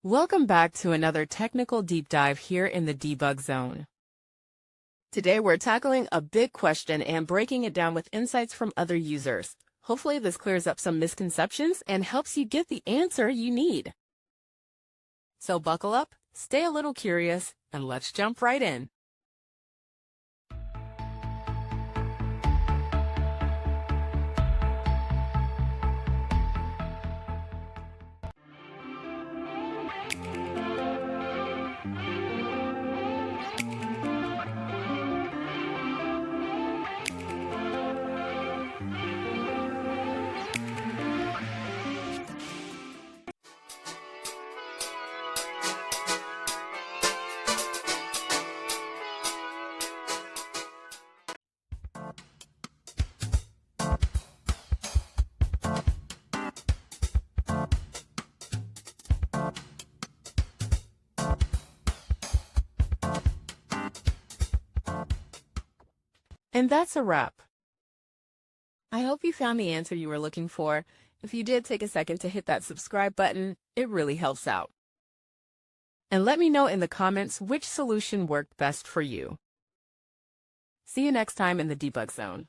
Welcome back to another technical deep dive here in the debug zone. Today we're tackling a big question and breaking it down with insights from other users. Hopefully this clears up some misconceptions and helps you get the answer you need. So buckle up, stay a little curious, and let's jump right in. And that's a wrap. I hope you found the answer you were looking for. If you did, take a second to hit that subscribe button. It really helps out. And let me know in the comments which solution worked best for you. See you next time in the debug zone.